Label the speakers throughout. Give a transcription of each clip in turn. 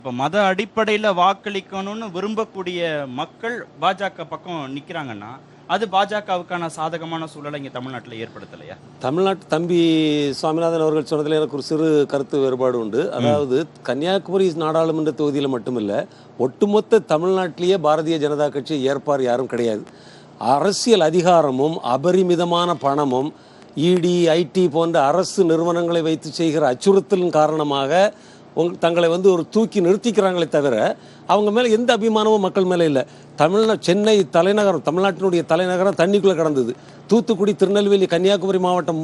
Speaker 1: இப்ப மத அடிப்படையில வாக்களிக்கணும்னு விரும்பக்கூடிய மக்கள் பாஜக பக்கம் நிக்கிறாங்கன்னா அது பாஜகவுக்கான சாதகமான சூழலை இங்க தமிழ்நாட்டில் ஏற்படுத்தலையா?
Speaker 2: தமிழ்நாட்டு தம்பி சுவாமிநாதன் அவர்கள் சொன்னதில் எனக்கு ஒரு சிறு கருத்து வேறுபாடு உண்டு. அதாவது கன்னியாகுமரி நாடாளுமன்ற தொகுதியில் மட்டுமில்லை, ஒட்டுமொத்த தமிழ்நாட்டிலேயே பாரதிய ஜனதா கட்சி ஏற்பார் யாரும் கிடையாது. அரசியல் அதிகாரமும் அபரிமிதமான பணமும் இடி ஐடி போன்ற அரசு நிறுவனங்களை வைத்து செய்கிற அச்சுறுத்தலின் காரணமாக தங்களை ஒரு தூக்கி நிறுத்திக்கிறாங்களே தவிர அவங்க மேலே எந்த அபிமானமும் மக்கள் மேலே இல்லை. சென்னை தலைநகரம், தமிழ்நாட்டினுடைய தலைநகரம் தண்ணிக்குள்ளே கிடந்தது. தூத்துக்குடி, திருநெல்வேலி, கன்னியாகுமரி மாவட்டம்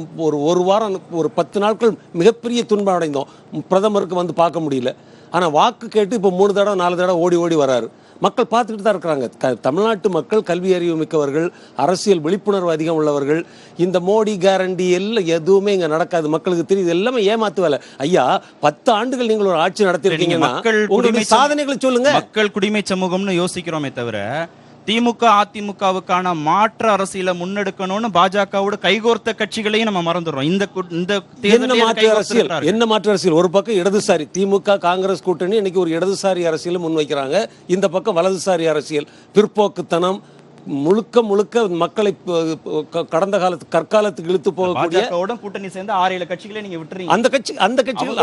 Speaker 2: ஒரு வாரம், ஒரு 10 நாட்கள் மிகப்பெரிய துன்பம் அடைந்தோம். பிரதமருக்கு வந்து பார்க்க முடியல. ஆனால் வாக்கு கேட்டு இப்போ 3 தடவை 4 தடவை ஓடி வராரு. மக்கள் பார்த்துக்கிட்டு தான் இருக்கிறாங்க. தமிழ்நாட்டு மக்கள் கல்வி அறிவு மிக்கவர்கள், அரசியல் விழிப்புணர்வு அதிகம் உள்ளவர்கள். இந்த மோடி கேரண்டி எல்லாம் எதுவுமே இங்கே நடக்காது. மக்களுக்கு தெரியுது, எல்லாமே ஏமாத்து வேலை. ஐயா, 10 ஆண்டுகள் நீங்கள் ஒரு ஆட்சி நடத்திருக்கீங்கன்னா உங்களுடைய சாதனைகளை சொல்லுங்க.
Speaker 1: மக்கள் குடிமை சமூகம்னு யோசிக்கிறோமே தவிர திமுக அதிமுகவுக்கான மாற்று அரசியலை முன்னெடுக்கணும்னு பாஜகவோட கைகோர்த்த கட்சிகளையும் நம்ம மறந்துடுறோம்.
Speaker 2: என்ன மாற்று அரசியல்? ஒரு பக்கம் இடதுசாரி திமுக காங்கிரஸ் கூட்டணி இன்னைக்கு ஒரு இடதுசாரி அரசியல் முன்வைக்கிறாங்க. இந்த பக்கம் வலதுசாரி அரசியல், பிற்போக்குத்தனம், முழுக்க மக்களை கடந்த காலத்து கற்காலத்துக்கு இழுத்து போகக்கூடிய
Speaker 1: கூட்டணி சேர்ந்து 6-7 கட்சிகளை நீங்க விட்டுறீங்க.
Speaker 2: அந்த கட்சிகள்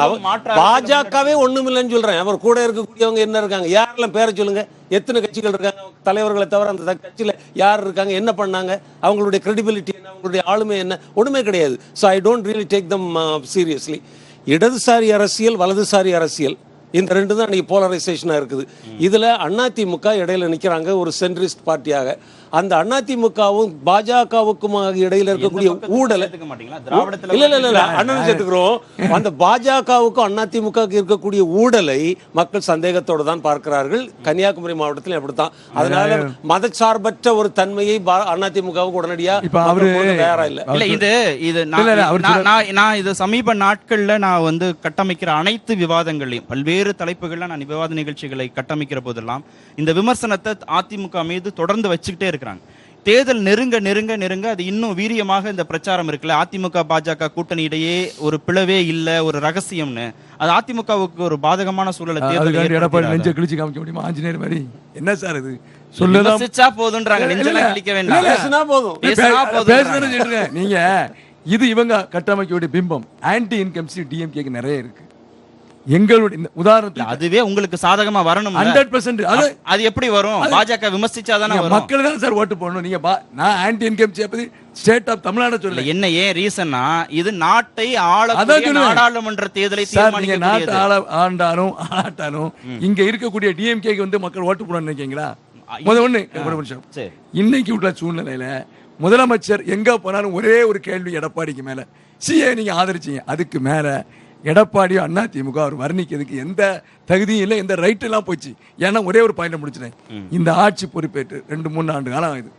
Speaker 2: பாஜகவே ஒண்ணுமில்லைன்னு சொல்றேன். அவர் கூட இருக்கக்கூடியவங்க என்ன இருக்காங்க? யாரெல்லாம் பேரை சொல்லுங்க. எத்தனை கட்சிகள் இருக்காங்க? தலைவர்களை தவிர அந்த கட்சியில யார் இருக்காங்க? என்ன பண்ணாங்க? அவங்களுடைய கிரெடிபிலிட்டி என்ன? அவங்களுடைய ஆளுமை என்ன? ஒண்ணுமே கிடையாது. So I don't really take them seriously. இடதுசாரி அரசியல், வலதுசாரி அரசியல், இந்த ரெண்டு தான் இன்னைக்கு போலரைசேஷனாக இருக்குது. இதில் அதிமுக இடையில நிற்கிறாங்க ஒரு சென்ட்ரிஸ்ட் பார்ட்டியாக. அந்த அதிமுகவும் பாஜகவுக்குமாக இடையில இருக்கக்கூடிய ஊழல் இல்ல அண்ணன் சேர்த்துக்கிறோம். அந்த பாஜகவுக்கும் அதிமுக இருக்கக்கூடிய ஊழலை மக்கள் சந்தேகத்தோடு தான் பார்க்கிறார்கள். கன்னியாகுமரி மாவட்டத்தில் அப்படித்தான். அதனால மதச்சார்பற்ற ஒரு தன்மையை அதிமுகவுக்கு உடனடியாக தயாரா இல்ல.
Speaker 1: நான் இது சமீப நாட்கள்ல நான் கட்டமைக்கிற அனைத்து விவாதங்களையும், பல்வேறு தலைப்புகள்ல நான் விவாத நிகழ்ச்சிகளை கட்டமைக்கிற போதெல்லாம் இந்த விமர்சனத்தை அதிமுக மீது தொடர்ந்து வச்சுக்கிட்டே இருக்கிறாங்க. தேர்தல் நெருங்க நெருங்க நெருங்க அது இன்னும் வீரியமாக இந்த பிரச்சாரம் இருக்குல்ல, அதிமுக பாஜக கூட்டணி இடையே ஒரு பிளவே இல்ல, ஒரு ரகசியம்னு. அது அதிமுகவுக்கு ஒரு பாதகமான சூழலை
Speaker 3: எடப்பாடி நெஞ்ச கிழிச்சு காமிக்க முடியுமா? ஆஞ்சநேயர் மாதிரி என்ன சார் இது? சொல்லலாம்
Speaker 1: போதுன்றாங்க. நெஞ்செல்லாம் கிழிக்க வேண்டாம்,
Speaker 2: பேசினா போதும்.
Speaker 3: நீங்க இது இவங்க கட்டமைக்கக்கூடிய பிம்பம். ஆன்டி இன்கம்சி டிஎம்கேக்கு நிறைய இருக்கு. எங்களுடைய உதாரணத்துக்கு
Speaker 1: அதுவே உங்களுக்கு சாதகமா வரணும்.
Speaker 3: 100%
Speaker 1: அது எப்படி வரும்? பாஜக விமர்சிச்சாதானே வரும்.
Speaker 3: மக்கள் தான் சார் ஓட்டு போடணும். நீங்க நான் ஆன்டி இன்கம் பத்தி ஸ்டேட் ஆஃப் தமிழ்நாடு சொல்லல.
Speaker 1: என்ன ஏன் ரீசன்னா இது நாட்டை ஆளக்கூடிய நாடாளுமன்ற தேர்தலை
Speaker 3: தீர்மானிக்கக்கூடியது. நாட்டை ஆண்டாலும் இங்க இருக்கக்கூடிய டிஎம்கேக்கு மக்கள் ஓட்டு போடணும்னு நினைக்கிறீங்களா? ஒண்ணு ஒரு நிமிஷம். இன்னைக்கு உள்ள சூழ்நிலையில முதலமைச்சர் எங்க போனாலும் ஒரே ஒரு கேள்வி எடப்பாடிக்கு மேல, சிஏ நீங்க ஆதரிச்சீங்க, அதுக்கு மேல எடப்பாடியோ அதிமுக அவர் வர்ணிக்கிறதுக்கு எந்த தகுதியும் இல்லை, எந்த ரைட் எல்லாம் போச்சு. ஏன்னா ஒரே ஒரு பாயிண்ட் முடிச்சிட்டேன். இந்த ஆட்சி பொறுப்பேற்று 2-3 ஆண்டு காலம் ஆகுது.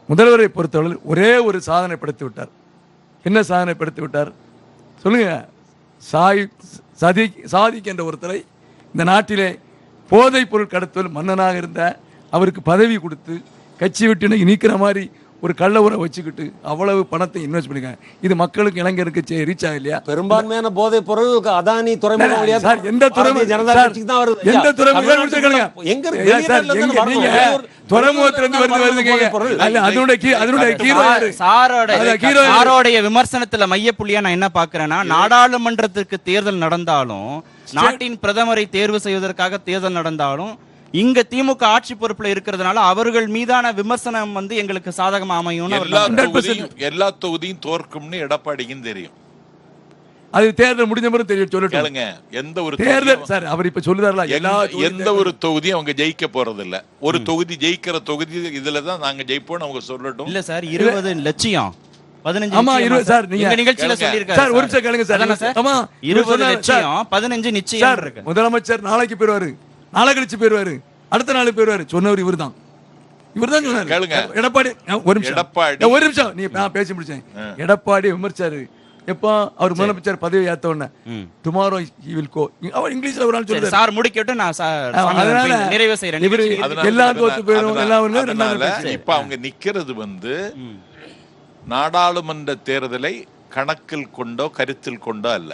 Speaker 3: முதல்வரை பொறுத்தவரை ஒரே ஒரு சாதனை படுத்தி விட்டார். என்ன சாதனை படுத்தி விட்டார் சொல்லுங்க? சாதிக் என்ற ஒருத்தரை இந்த நாட்டிலே போதைப் பொருள் கடத்தல் மன்னனாக இருந்த அவருக்கு பதவி கொடுத்து கட்சி விட்டு நீக்கிற மாதிரி ஒரு கள்ள உரை வச்சுக்கிட்டு அவ்வளவு பணத்தை இன்வெஸ்ட் பண்ணிருக்காங்க. இது மக்களுக்கு, இளைஞருக்கு ரீச் ஆகலையா?
Speaker 2: பெரும்பான்மையான போதைப் பொருள் அதானி துறைமுகம் வழியா
Speaker 3: எந்த துறைமுகம் ஜனதா கட்சிக்கு தான் வருது. எந்த துறைமுகம் எங்க துறைமுகத்திலிருந்து வருது?
Speaker 1: சாரோடைய விமர்சனத்துல மையப்புள்ளியா நான் என்ன பாக்குறேன்னா, நாடாளுமன்றத்திற்கு தேர்தல் நடந்தாலும், நாட்டின் பிரதமரை தேர்வு செய்வதற்காக தேர்தல் நடந்தாலும், இங்க திமுக ஆட்சி பொறுப்புல இருக்கிறதுனால அவர்கள் மீதான விமர்சனம் எங்களுக்கு சாதகமா அமையும்.
Speaker 4: எல்லா தொகுதியும் தோற்கும்னு எடப்பாடிக்கும் தெரியும்.
Speaker 3: அது தேர்தல் முடிஞ்ச பிறகு தெரியும்.
Speaker 4: சொல்லுங்க, எந்த ஒரு
Speaker 3: தேர்தல் சார் அவர் இப்ப சொல்லுறாருல,
Speaker 4: எந்த ஒரு தொகுதியும் அவங்க ஜெயிக்க போறது இல்ல. ஒரு தொகுதி ஜெயிக்கிற தொகுதி இதுலதான் நாங்க ஜெயிப்போம் அவங்க சொல்லட்டும்.
Speaker 1: இல்ல சார், 20 லட்சம் 15 நிச்சயம்.
Speaker 3: முதலமைச்சர் நாளைக்கு போயிருவாரு, நாளை கழிச்சு போயிருவாரு, அடுத்த நாள் போயிருவாரு. சொன்னவர் இவர் தான் சொன்னார். எடப்பாடி ஒரு நிமிஷம் நீ நான் பேசி முடிச்சேன். எடப்பாடி விமர்சாரு எப்போ அவர் முதலமைச்சர் பதவி ஏத்த உடனே, டுமாரோ ஹி வில் கோ. அவர் இங்கிலீஷ்ல ஒரு நாள் சொல்றாரு.
Speaker 1: சார் முடிக்கட்டும், நான் அதனால நிறைவு செய்றேன்.
Speaker 3: இவர் எல்லாரும் ஒத்து போயிடும். எல்லாம்
Speaker 4: இப்ப அவங்க நிக்கிறது நாடாளுமன்ற தேர்தலை கணக்கில் கொண்டோ கருத்தில் கொண்டோ அல்ல.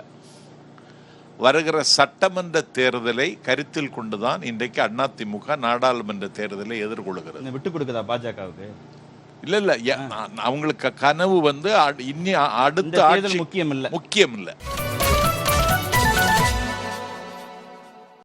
Speaker 4: வருகிற சட்டமன்ற தேர்தலை கருத்தில் கொண்டுதான் இன்றைக்கு அதிமுக நாடாளுமன்ற தேர்தலை எதிர்கொள்கிறது.
Speaker 1: விட்டு கொடுக்குதா பாஜகவுக்கு?
Speaker 4: இல்ல அவங்களுக்கு கனவு வந்து இனி அடுத்த
Speaker 1: முக்கியம் இல்ல.
Speaker 4: முக்கியம் இல்ல.